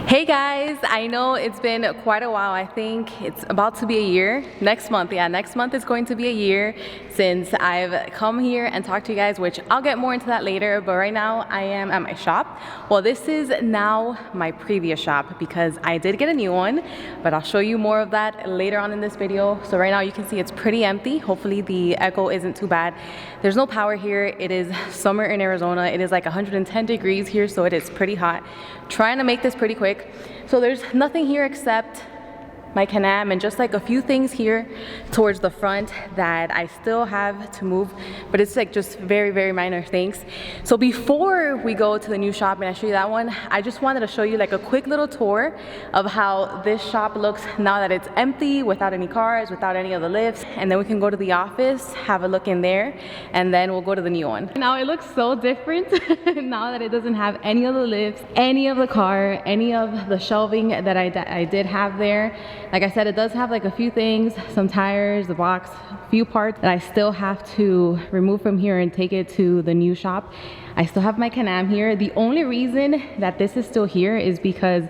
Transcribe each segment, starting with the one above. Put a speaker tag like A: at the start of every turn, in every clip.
A: Hey guys, I know it's been quite a while. I think it's about to be a year. Next month is going to be a year since I've come here and talked to you guys, which I'll get more into that later. But right now I am at my shop. Well, this is now my previous shop because I did get a new one, but I'll show you more of that later on in this video. So right now you can see it's pretty empty. Hopefully the echo isn't too bad. There's no power here. It is summer in Arizona. It is like 110 degrees here, so it is pretty hot. Trying to make this pretty quick. So there's nothing here except my Can-Am and just like a few things here towards the front that I still have to move, but it's like just very, very minor things. So before we go to the new shop and I show you that one, I just wanted to show you like a quick little tour of how this shop looks now that it's empty, without any cars, without any of the lifts, and then we can go to the office, have a look in there, and then we'll go to the new one. Now it looks so different now that it doesn't have any of the lifts, any of the car, any of the shelving that I did have there. Like I said, it does have like a few things, some tires, the box, a few parts that I still have to remove from here and take it to the new shop. I still have my Can-Am here. The only reason that this is still here is because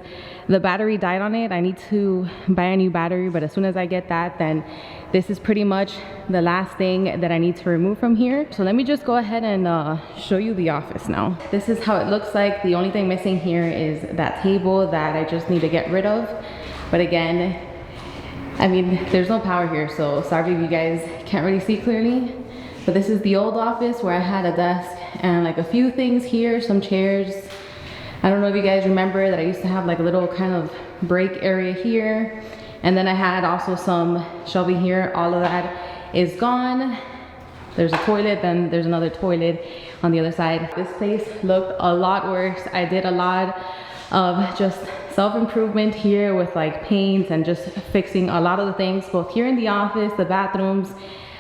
A: the battery died on it. I need to buy a new battery, but as soon as I get that, then this is pretty much the last thing that I need to remove from here. So let me just go ahead and show you the office now. This is how it looks like. The only thing missing here is that table that I just need to get rid of. But again, I mean, there's no power here, so sorry if you guys can't really see clearly. But this is the old office where I had a desk and like a few things here, some chairs. I don't know if you guys remember that I used to have like a little kind of break area here. And then I had also some shelving here. All of that is gone. There's a toilet, then there's another toilet on the other side. This place looked a lot worse. I did a lot of just self-improvement here with like paints and just fixing a lot of the things, both here in the office, the bathrooms,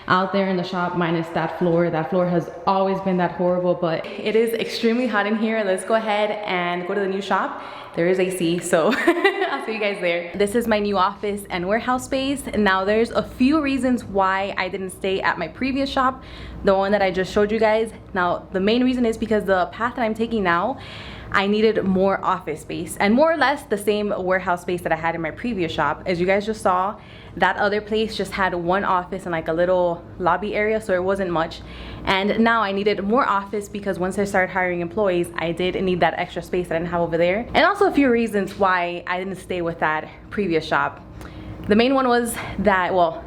A: out there in the shop, minus that floor. That floor has always been that horrible, but it is extremely hot in here. Let's go ahead and go to the new shop. There is AC, so I'll see you guys there. This is my new office and warehouse space. Now there's a few reasons why I didn't stay at my previous shop, the one that I just showed you guys. Now the main reason is because the path that I'm taking now, I needed more office space and more or less the same warehouse space that I had in my previous shop. As you guys just saw, that other place just had one office and like a little lobby area, so it wasn't much. And now I needed more office because once I started hiring employees, I did need that extra space that I didn't have over there. And also a few reasons why I didn't stay with that previous shop. The main one was that, well,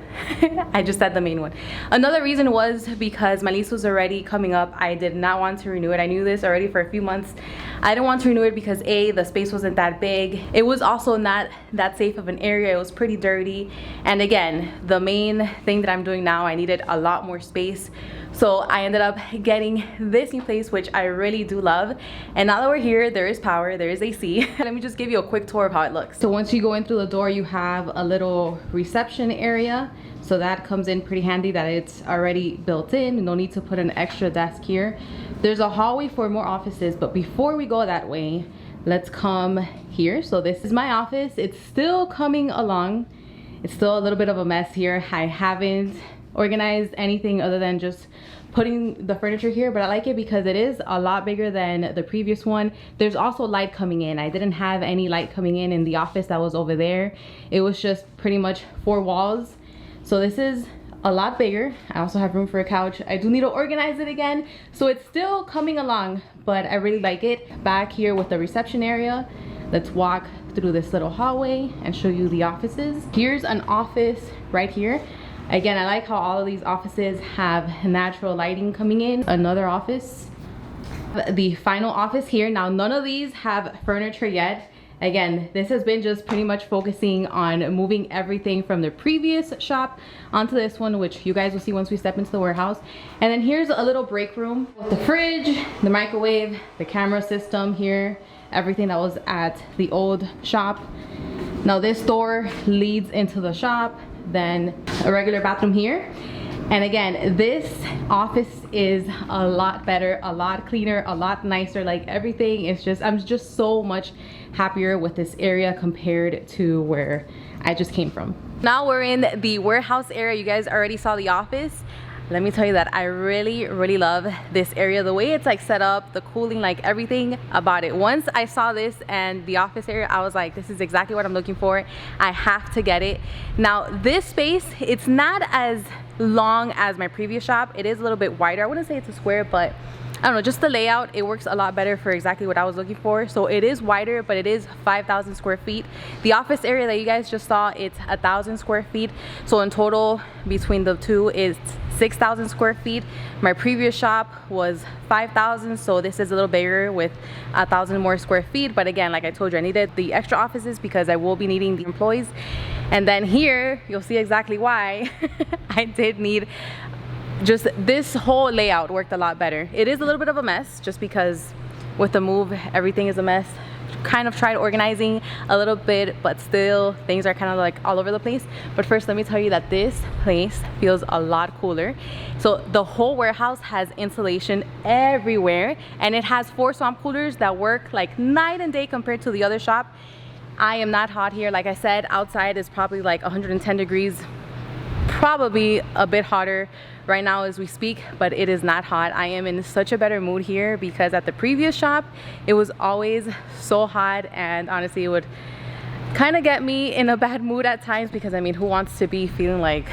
A: I just said the main one. Another reason was because my lease was already coming up. I did not want to renew it. I knew this already for a few months. I didn't want to renew it because A, the space wasn't that big. It was also not that safe of an area. It was pretty dirty. And again, the main thing that I'm doing now, I needed a lot more space. So I ended up getting this new place, which I really do love. And now that we're here, there is power, there is AC. Let me just give you a quick tour of how it looks. So once you go in through the door, you have a little reception area. So that comes in pretty handy that it's already built in. No need to put an extra desk here. There's a hallway for more offices, but before we go that way, let's come here. So this is my office. It's still coming along. It's still a little bit of a mess here. I haven't organized anything other than just putting the furniture here, but I like it because it is a lot bigger than the previous one. There's also light coming in. I didn't have any light coming in the office that was over there. It was just pretty much 4 walls. So this is a lot bigger. I also have room for a couch. I do need to organize it again. So it's still coming along, but I really like it. Back here with the reception area, let's walk through this little hallway and show you the offices. Here's an office right here. Again, I like how all of these offices have natural lighting coming in. Another office. The final office here. Now, none of these have furniture yet. Again, this has been just pretty much focusing on moving everything from the previous shop onto this one, which you guys will see once we step into the warehouse. And then here's a little break room with the fridge, the microwave, the camera system here, everything that was at the old shop. Now this door leads into the shop, then a regular bathroom here. And again, this office is a lot better, a lot cleaner, a lot nicer. Like everything is just, I'm just so much happier with this area compared to where I just came from. Now we're in the warehouse area. You guys already saw the office. let me tell you that I really love this area, the way it's like set up, the cooling, like everything about it. Once I saw this and the office area, I was like, this is exactly what I'm looking for. I have to get it. Now this space, it's not as long as my previous shop. It is a little bit wider. I wouldn't say it's a square, but I don't know, just the layout, it works a lot better for exactly what I was looking for. So it is wider, but it is 5,000 square feet. The office area that you guys just saw, it's 1,000 square feet. So in total, between the two, is 6,000 square feet. My previous shop was 5,000, so this is a little bigger with 1,000 more square feet. But again, like I told you, I needed the extra offices because I will be needing the employees. And then here, you'll see exactly why I did need. Just this whole layout worked a lot better. It is a little bit of a mess just because with the move, everything is a mess. Kind of tried organizing a little bit, but still things are kind of like all over the place. But first, let me tell you that this place feels a lot cooler. So the whole warehouse has insulation everywhere, and it has 4 swamp coolers that work like night and day compared to the other shop. I am not hot here. Like I said, outside is probably like 110 degrees, probably a bit hotter right now as we speak, but it is not hot. I am in such a better mood here because at the previous shop it was always so hot, and honestly it would kind of get me in a bad mood at times because I mean, who wants to be feeling like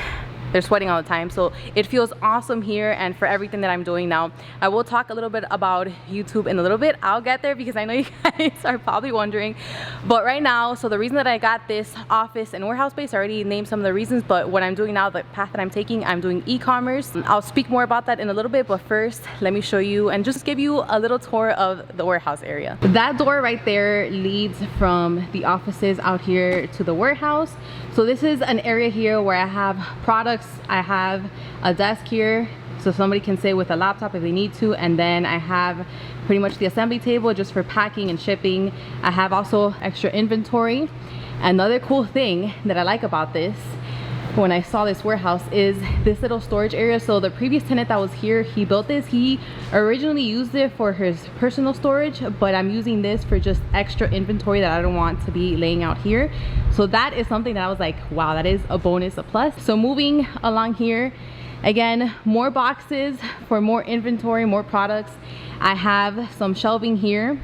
A: they're sweating all the time? So it feels awesome here, and for everything that I'm doing now. I will talk a little bit about YouTube in a little bit. I'll get there because I know you guys are probably wondering. But right now, so the reason that I got this office and warehouse space, I already named some of the reasons, but what I'm doing now, the path that I'm taking, I'm doing e-commerce. I'll speak more about that in a little bit, but first let me show you and just give you a little tour of the warehouse area. That door right there leads from the offices out here to the warehouse. So this is an area here where I have products. I have a desk here so somebody can sit with a laptop if they need to, and then I have pretty much the assembly table just for packing and shipping. I have also extra inventory. Another cool thing that I like about this, when I saw this warehouse, is this little storage area. So the previous tenant that was here, he built this. He originally used it for his personal storage, but I'm using this for just extra inventory that I don't want to be laying out here. So that is something that I was like, wow, that is a bonus, a plus. So moving along here, again, more boxes for more inventory, more products. I have some shelving here.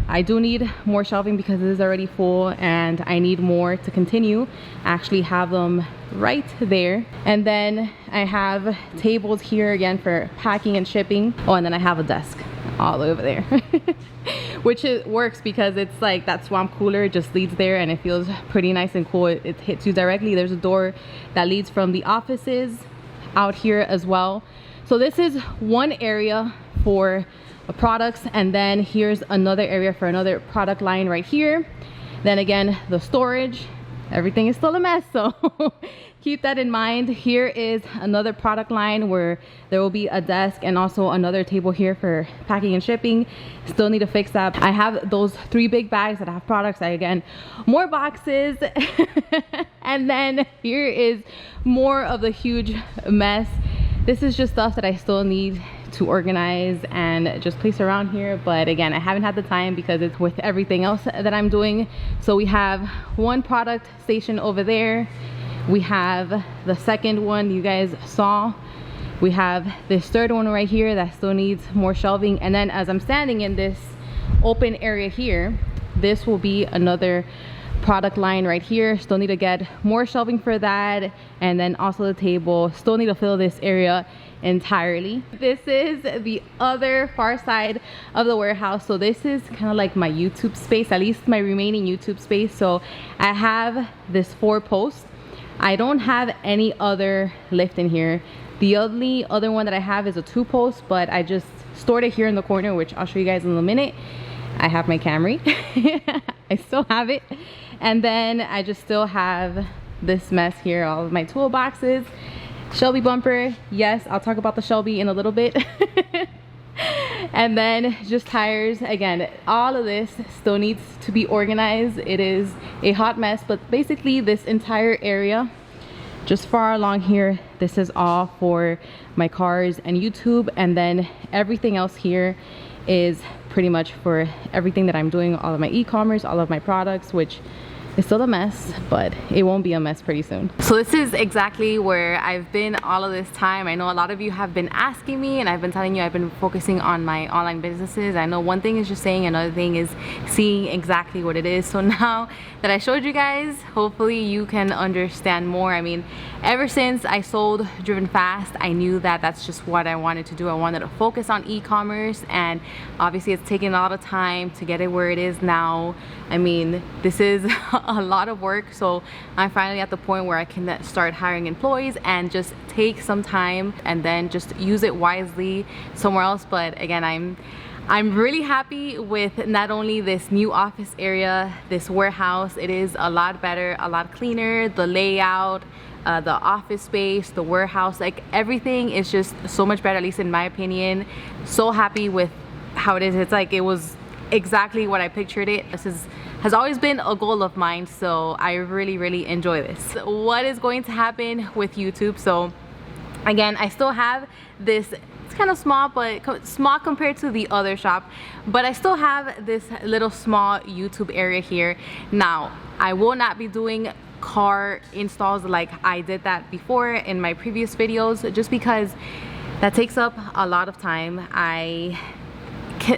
A: I do need more shelving because it is already full and I need more to continue. I actually have them right there. And then I have tables here again for packing and shipping. Oh, and then I have a desk all over there. Which works because it's like that swamp cooler just leads there and it feels pretty nice and cool. It hits you directly. There's a door that leads from the offices out here as well. So this is one area for products, and then here's another area for another product line right here. Then again, the storage, everything is still a mess, so keep that in mind. Here is another product line where there will be a desk and also another table here for packing and shipping. Still need to fix that. I have those 3 big bags that have products. Again, more boxes. And then here is more of the huge mess. This is just stuff that I still need to organize and just place around here, but again, I haven't had the time because it's with everything else that I'm doing. So we have one product station over there. We have the second one you guys saw. We have this third one right here that still needs more shelving, and then as I'm standing in this open area here, this will be another product line right here. Still need to get more shelving for that, and then also the table. Still need to fill this area entirely. This is the other far side of the warehouse. So this is kind of like my YouTube space, at least my remaining YouTube space. So I have this 4 posts. I don't have any other lift in here. The only other one that I have is a 2 post, but I just stored it here in the corner, which I'll show you guys in a minute. I have my Camry. I still have it. And then I just still have this mess here, all of my toolboxes. Shelby bumper, yes, I'll talk about the Shelby in a little bit. And then just tires. Again, all of this still needs to be organized. It is a hot mess, but basically this entire area just far along here, this is all for my cars and YouTube, and then everything else here is pretty much for everything that I'm doing, all of my e-commerce, all of my products, which It's still a mess, but it won't be a mess pretty soon. So this is exactly where I've been all of this time. I know a lot of you have been asking me, and I've been telling you I've been focusing on my online businesses. I know one thing is just saying, another thing is seeing exactly what it is. So now that I showed you guys, hopefully you can understand more. I mean, ever since I sold Driven Fast, I knew that that's just what I wanted to do. I wanted to focus on e-commerce, and obviously it's taken a lot of time to get it where it is now. I mean, this is a lot of work, so I'm finally at the point where I can start hiring employees and just take some time and then just use it wisely somewhere else. But again, I'm really happy with not only this new office area, this warehouse. It is a lot better, a lot cleaner, the layout, the office space, the warehouse, like everything is just so much better, at least in my opinion. So happy with how it is. It's like it was exactly what I pictured it. This has always been a goal of mine, so I really enjoy this. What is going to happen with YouTube? So again, I still have this, it's kind of small, but small compared to the other shop, but I still have this little small YouTube area here. Now, I will not be doing car installs like I did that before in my previous videos, just because that takes up a lot of time.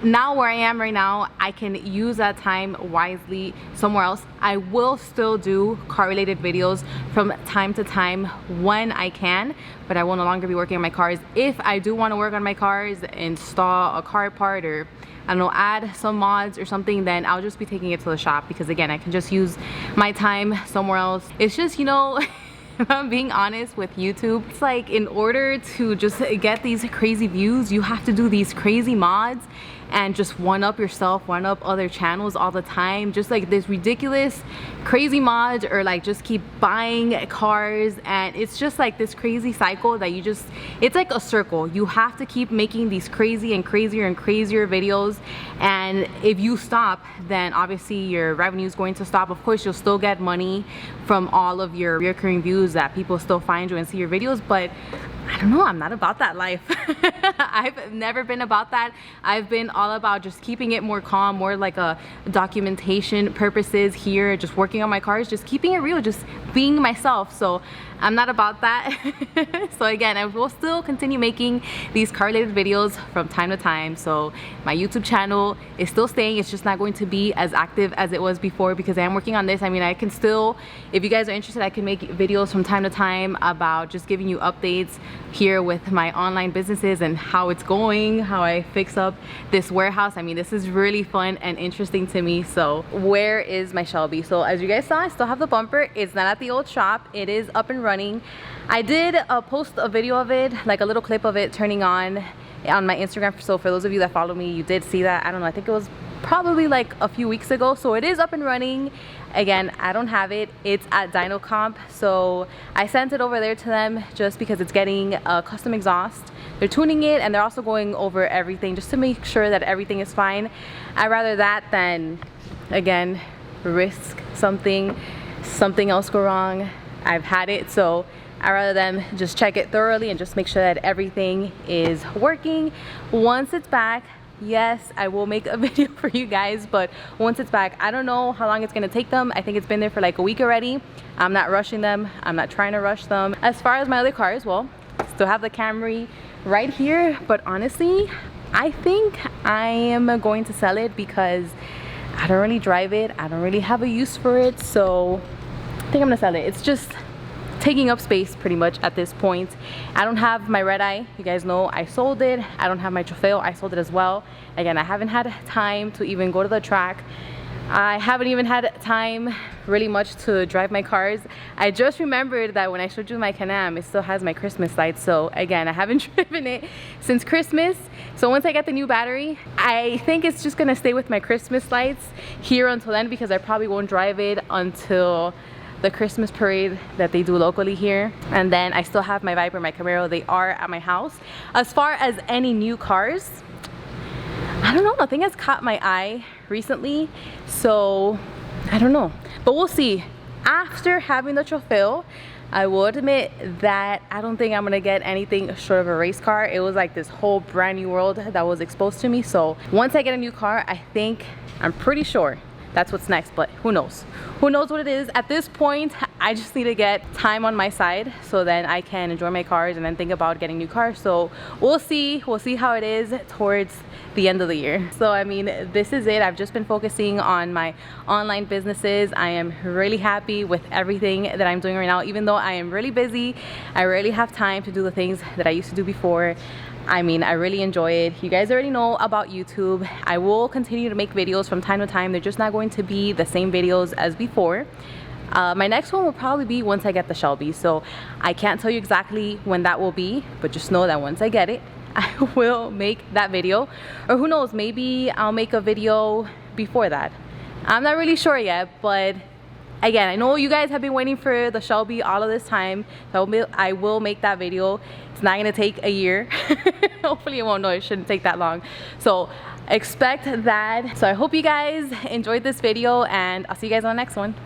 A: Now where I am right now, I can use that time wisely somewhere else. I will still do car related videos from time to time when I can, but I will no longer be working on my cars. If I do want to work on my cars, install a car part, or I don't know, add some mods or something, then I'll just be taking it to the shop, because again, I can just use my time somewhere else. It's just, you know, if I'm being honest with YouTube, it's like in order to just get these crazy views, you have to do these crazy mods and just one up yourself, one up other channels all the time, just like this ridiculous crazy mods, or like just keep buying cars, and it's just like this crazy cycle that you just, it's like a circle. You have to keep making these crazy and crazier and crazier videos, and if you stop, then obviously your revenue is going to stop. Of course, you'll still get money from all of your recurring views that people still find you and see your videos, but I don't know, I'm not about that life. I've never been about that. I've been all about just keeping it more calm, more like a documentation purposes here, just working on my cars, just keeping it real, just being myself. So I'm not about that. So again, I will still continue making these car related videos from time to time. So my YouTube channel is still staying. It's just not going to be as active as it was before, because I am working on this. I mean, I can still, if you guys are interested, I can make videos from time to time about just giving you updates here with my online businesses and how it's going, how I fix up this warehouse. I mean, this is really fun and interesting to me. So where is my Shelby? So as you guys saw, I still have the bumper. It's not at the old shop. It is up and running. I did post a video of it, like a little clip of it turning on my Instagram. So for those of you that follow me, you did see that. I don't know, I think it was probably like a few weeks ago. So it is up and running. Again, I don't have it. It's at Dyno Comp. So I sent it over there to them just because it's getting a custom exhaust. They're tuning it, and they're also going over everything just to make sure that everything is fine. I'd rather that than, again, risk something else go wrong. I've had it, so I'd rather them just check it thoroughly and just make sure that everything is working. Once it's back, yes, I will make a video for you guys, but once it's back, I don't know how long it's gonna take them. I think it's been there for like a week already. I'm not rushing them. I'm not trying to rush them. As far as my other cars, well, still have the Camry right here, but honestly, I think I am going to sell it because I don't really drive it. I don't really have a use for it, so I think I'm gonna sell it. It's just taking up space pretty much at this point. I don't have my red eye. You guys know I sold it. I don't have my Trofeo. I sold it as well. Again, I haven't had time to even go to the track. I haven't even had time really much to drive my cars. I just remembered that when I showed you my Can-Am, it still has my Christmas lights. So again, I haven't driven it since Christmas. So once I get the new battery, I think it's just gonna stay with my Christmas lights here until then, because I probably won't drive it until the Christmas parade that they do locally here. And then I still have my Viper, my Camaro. They are at my house. As far as any new cars, I don't know, nothing has caught my eye recently, so I don't know, but we'll see. After having the Trofeo, I will admit that I don't think I'm gonna get anything short of a race car. It was like this whole brand new world that was exposed to me. So once I get a new car, I think, I'm pretty sure that's what's next, but who knows? Who knows what it is? At this point, I just need to get time on my side so then I can enjoy my cars and then think about getting new cars. So we'll see how it is towards the end of the year. So I mean, this is it. I've just been focusing on my online businesses. I am really happy with everything that I'm doing right now. Even though I am really busy, I rarely have time to do the things that I used to do before. I mean, I really enjoy it. You guys already know about YouTube. I will continue to make videos from time to time. They're just not going to be the same videos as before. My next one will probably be once I get the Shelby. So I can't tell you exactly when that will be, but just know that once I get it, I will make that video. Or who knows, maybe I'll make a video before that. I'm not really sure yet, but again, I know you guys have been waiting for the Shelby all of this time. So I will make that video. It's not gonna take a year. Hopefully it won't. No, it shouldn't take that long. So expect that. So I hope you guys enjoyed this video, and I'll see you guys on the next one.